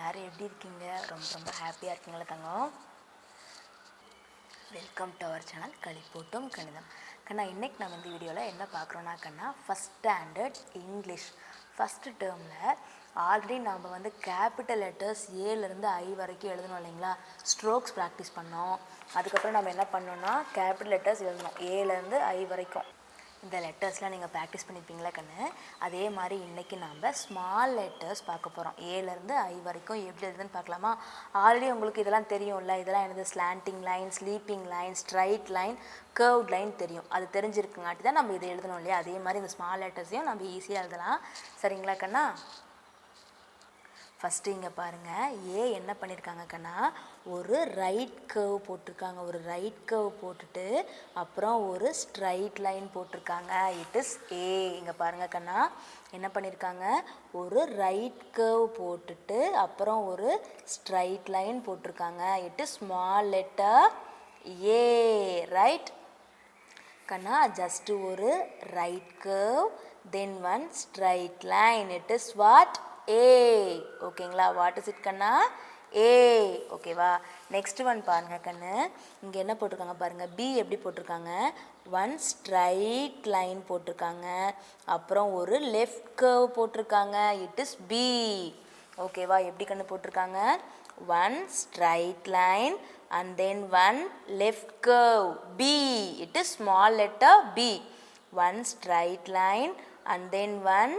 எல்லாரும் எப்படி இருக்கீங்க? ரொம்ப ஹாப்பியாக இருக்கீங்களா தங்கம்? வெல்கம் டு அவர் சேனல் களிப்பூட்டும் கணிதம். கண்ணா, இன்றைக்கி நம்ம இந்த வீடியோவில் என்ன பார்க்குறோன்னா கண்ணா, ஃபஸ்ட் ஸ்டாண்டர்ட் இங்கிலீஷ் ஃபஸ்ட்டு டேர்மில் ஆல்ரெடி நாம் கேபிட்டல் லெட்டர்ஸ் ஏலேருந்து ஐ வரைக்கும் எழுதணும் இல்லைங்களா? ஸ்ட்ரோக்ஸ் ப்ராக்டிஸ் பண்ணோம். அதுக்கப்புறம் நம்ம என்ன பண்ணோன்னா கேபிட்டல் லெட்டர்ஸ் எழுதணும் ஏலேருந்து ஐ வரைக்கும். இந்த லெட்டர்ஸ்லாம் நீங்கள் ப்ராக்டிஸ் பண்ணியிருப்பீங்களா கண்ணு? அதே மாதிரி இன்றைக்கி நாம் ஸ்மால் லெட்டர்ஸ் பார்க்க போகிறோம். ஏலேருந்து ஐ வரைக்கும் எப்படி எழுதுன்னு பார்க்கலாமா? ஆல்ரெடி உங்களுக்கு இதெல்லாம் தெரியும்ல. இதெல்லாம் என்னது? Slanting line, sleeping line, straight line, curved line தெரியும். அது தெரிஞ்சிருக்குங்காட்டி தான் நம்ம இதை எழுதணும் இல்லையா? அதே மாதிரி இந்த ஸ்மால் லெட்டர்ஸையும் நம்ம ஈஸியாக எழுதலாம். சரிங்களா கண்ணா? ஃபஸ்ட்டு இங்கே பாருங்கள், ஏ என்ன பண்ணியிருக்காங்க கண்ணா, ஒரு ரைட் கர்வ் போட்டிருக்காங்க. ஒரு ரைட் கர்வ் போட்டுட்டு அப்புறம் ஒரு ஸ்ட்ரைட் லைன் போட்டிருக்காங்க. இட் இஸ் ஏ. இங்கே பாருங்கள் கண்ணா, என்ன பண்ணியிருக்காங்க, ஒரு ரைட் கர்வ் போட்டுட்டு அப்புறம் ஒரு ஸ்ட்ரைட் லைன் போட்டிருக்காங்க. It is small letter A. Right கண்ணா, ஜஸ்ட்டு ஒரு right curve then one straight line. It is what? A. ஓகேங்களா? வாட் இஸ் இட் கண்ணா? ஏ. ஓகேவா? நெக்ஸ்ட் ஒன் பாருங்கள் கண்ணு, இங்கே என்ன போட்டிருக்காங்க பாருங்கள், பி எப்படி போட்டிருக்காங்க, ஒன் ஸ்ட்ரைட் லைன் போட்டிருக்காங்க, அப்புறம் ஒரு லெஃப்ட் கர்வ் போட்டிருக்காங்க. It is B. ஓகேவா? எப்படி கண்ணு போட்டிருக்காங்க, one straight line and then one left curve, B. It is small letter B. One straight line and then one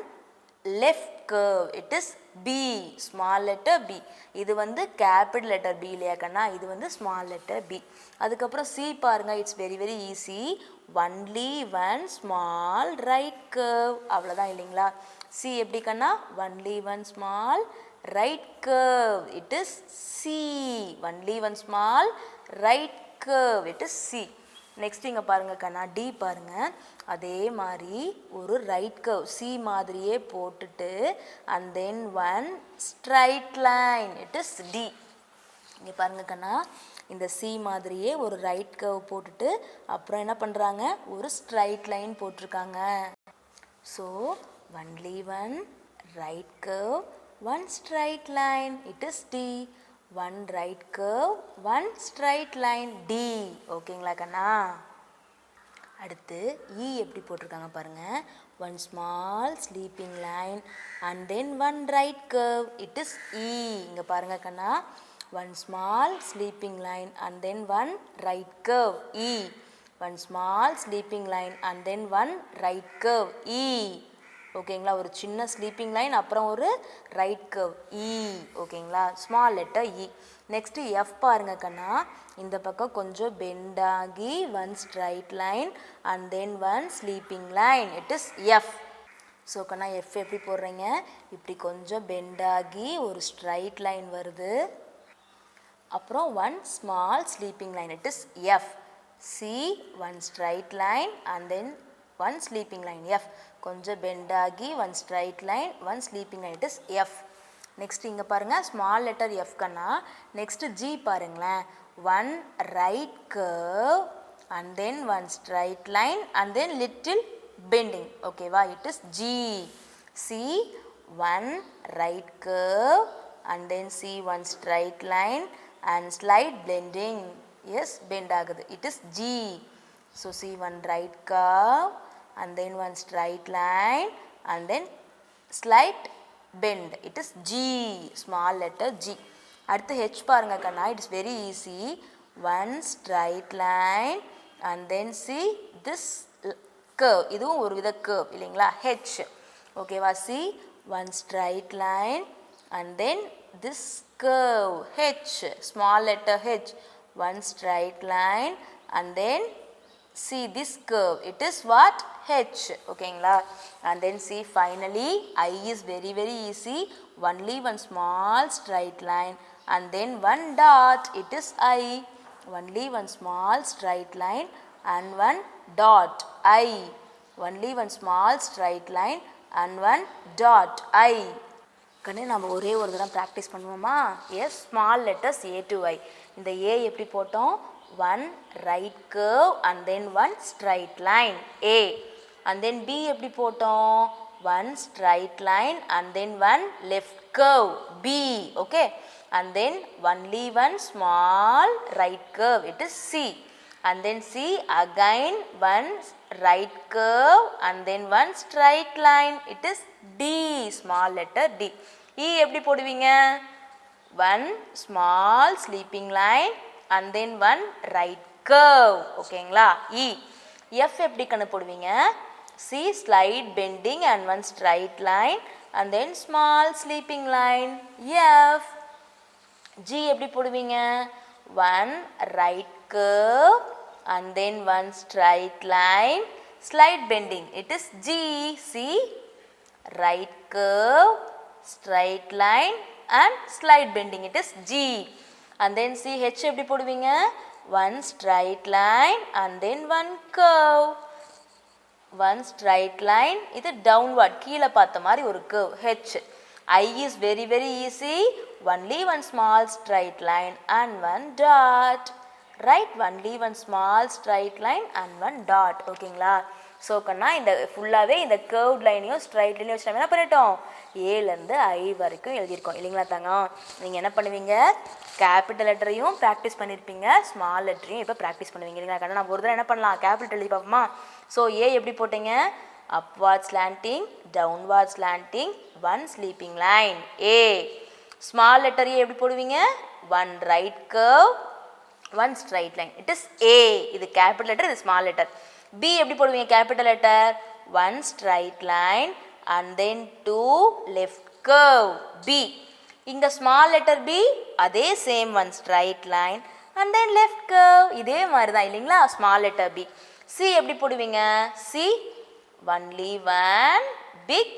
left curve. It is B. Small letter B. இது capital letter B இல்லையா கண்ணா? இது small letter B. அதுக்கப்புறம் C பாருங்க, it's very very easy. Only one small right curve. அவ்வளோதான் இல்லைங்களா? C எப்படி கண்ணா? Only one small right curve. It is C. Only one small right curve. It is C. Next இங்கே பாருங்கள் கண்ணா, D பாருங்கள், அதே மாதிரி ஒரு ரைட் கர்வ் சி மாதிரியே போட்டுட்டு and then one straight line. It is D. இங்கே பாருங்கள் கண்ணா, இந்த சி மாதிரியே ஒரு ரைட் கர்வ் போட்டுட்டு அப்புறம் என்ன பண்ணுறாங்க, ஒரு ஸ்ட்ரைட் லைன் போட்டிருக்காங்க. So only one right curve, one straight line. It is D. One right curve, one straight line. D. ஓகேங்களா கண்ணா? அடுத்து E எப்படி போட்டிருக்காங்க பாருங்க, one small sleeping line and then one right curve. It is E. இங்க பாருங்க கண்ணா, one small sleeping line and then one right curve. E. One small sleeping line and then one right curve. E. ஓகேங்களா? ஒரு சின்ன sleeping line அப்புறம் ஒரு right curve. E. ஓகேங்களா? Small letter E. Next F பாருங்க கண்ணா, இந்த பக்கம் கொஞ்சம் பெண்ட் ஆகி one straight line and then one sleeping line. It is F. So கண்ணா, எஃப் எப்படி போடுறீங்க, இப்படி கொஞ்சம் பெண்ட் ஆகி ஒரு ஸ்ட்ரைட் லைன் வருது, அப்புறம் one small sleeping line. It is F. See one straight line and then one sleeping line. F. கொஞ்சம் பெண்ட் ஆகி one straight line one sleeping line. It is F. Next இங்கே பாருங்கள், small letter F கண்ணா. Next G பாருங்களேன், one right curve and then one straight line and then little bending. ஓகேவா? It is G. See one right curve and then see one straight line and slide bending. Yes, bent ஆகுது. It is G. So C one right curve and then one straight line and then slight bend. It is G. Small letter G. அடுத்து H பாருங்க கண்ணா, it's very easy. One straight line and then see this curve. இதுவும் ஒரு வித curve இல்லைங்களா? H. ஓகேவா? see one straight line and then this curve. H. Small letter H. One straight line and then see this curve. It is what? H. ஓகேங்களா? and then see finally I is very very easy. Only one small straight line and then one dot. It is I. Only one small straight line and one dot. I. Only one small straight line and one dot. I. கண்ணு, நம்ம ஒரே ஒரு தடவை practice பண்ணுவோமா? Yes, small letters A to I. இந்த A எப்படி போட்டோம், one right curve and then one straight line. A. and then B எப்படி போட்டோம், one straight line and then one left curve B, okay, and then only one small right curve, it is C, and then C again one right curve and then one straight line, it is D, small letter D. E எப்படி போடுவீங்க? One small sleeping line and then one right curve, ஓகேங்களா? E. F எப்படி கண்ணு போடுவீங்க? C slide bending and one straight line and then small sleeping line, F. G எப்படி போடுவீங்க? One right curve and then one straight line, slide bending, it is G. C right curve, straight line and slide bending, it is G. And then C H எப்படி போடுவீங்க? One straight line and then one curve, one straight line, இது downward கீழே பார்த்த மாதிரி ஒரு curve, H. I is very very easy, only one small straight line and one dot, right, only one small straight line and one dot, ஓகேங்களா? So கண்ணா இந்த ஃபுல்லாகவே இந்த curved லைனையும் straight லைனையும் வச்சு நம்ம என்ன பண்ணிட்டோம்? ஏலேருந்து ஐ வரைக்கும் எழுதியிருக்கோம் இல்லைங்களா தங்கம்? நீங்கள் என்ன பண்ணுவீங்க? கேபிட்டல் லெட்டரையும் ப்ராக்டிஸ் பண்ணியிருப்பீங்க, ஸ்மால் லெட்டரையும் இப்போ ப்ராக்டிஸ் பண்ணுவீங்க இல்லைங்களா கண்ணா? நம்ம ஒரு தடவை என்ன பண்ணலாம்? கேபிட்டல் எழுதி பார்ப்போமா? ஸோ ஏ எப்படி போட்டீங்க? Upward slanting, downward slanting, one sleeping line, A. Small letter A எப்படி போடுவீங்க? One right curve, one straight line, it is A. இது கேபிட்டல் லெட்டர், இது ஸ்மால் லெட்டர். பி எப்படி போடுவீங்க? Capital letter, one straight line and then two left curve, B. இங்கே small letter B, அதே same one straight line and then left curve, இதே மாதிரி தான் இல்லைங்களா? Small letter B. சி எப்படி போடுவீங்க? C only one big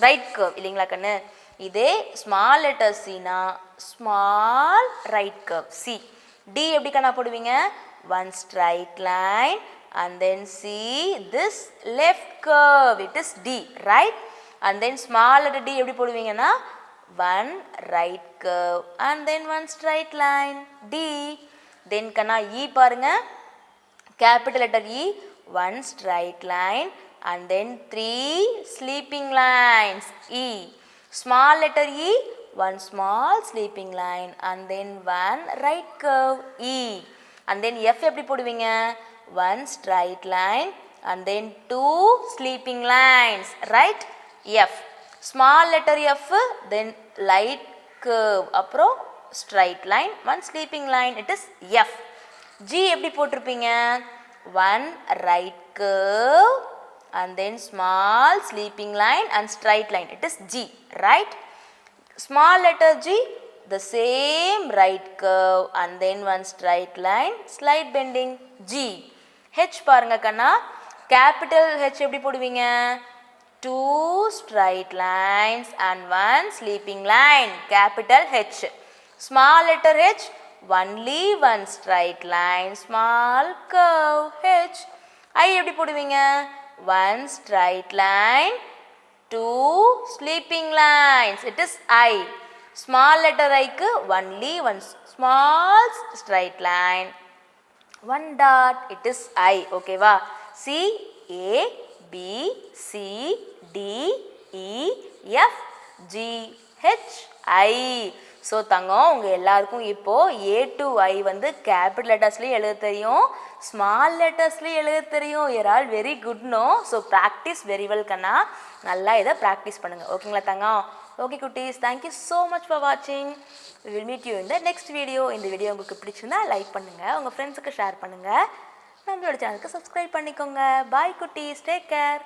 right curve இல்லைங்களா கண்ணு? இதே ஸ்மால் லெட்டர் சினா small right curve, C. D எப்படி கண்ணா போடுவீங்க? One straight line and then see this left curve, it is D, right, and then small letter D எப்படி போடுவீங்கன்னா one right curve and then one straight line, D. then Kanna E பாருங்க, capital letter E, one straight line and then three sleeping lines, E. small letter E, one small sleeping line and then one right curve, E. and then F எப்படி போடுவீங்க? one straight line and then two sleeping lines, right, F. small letter F, then light curve, அப்புறம் straight line, one sleeping line, it is F. G எப்படி போட்டிருப்பீங்க? one right curve and then small sleeping line and straight line, it is G, right. small letter G, the same right curve and then one straight line, slide bending, G. H பாருங்க கண்ணா, capital H எப்படி போடுவீங்க? two straight lines and one sleeping line, capital H. small letter H, only one straight line, small curve, H. I எப்படி போடுவீங்க? one straight line, two sleeping lines, it is I. small letter I க்கு only one small straight line, one dot, it is I, ஓகேவா? C A B C D E F G H I. So தங்கம் உங்கள் எல்லாருக்கும் இப்போது A to I வந்து capital லெட்டர்ஸ்லேயும் எழுத தெரியும், ஸ்மால் லெட்டர்ஸ்லேயும் எழுத தெரியும். you're all very good no. So practice very well கண்ணா, நல்லா இதை ப்ராக்டிஸ் பண்ணுங்கள் ஓகேங்களா தங்கம்? ஓகே குட்டீஸ், தேங்க்யூ ஸோ மச் ஃபார் வாட்சிங். we will meet you in the next video. இந்த வீடியோ உங்களுக்கு பிடிச்சிருந்தா லைக் பண்ணுங்கள், உங்கள் ஃப்ரெண்ட்ஸுக்கு ஷேர் பண்ணுங்கள், நம்மளோட சேனலுக்கு சப்ஸ்கிரைப் பண்ணிக்கோங்க. பாய் குட்டீஸ், டேக் கேர்.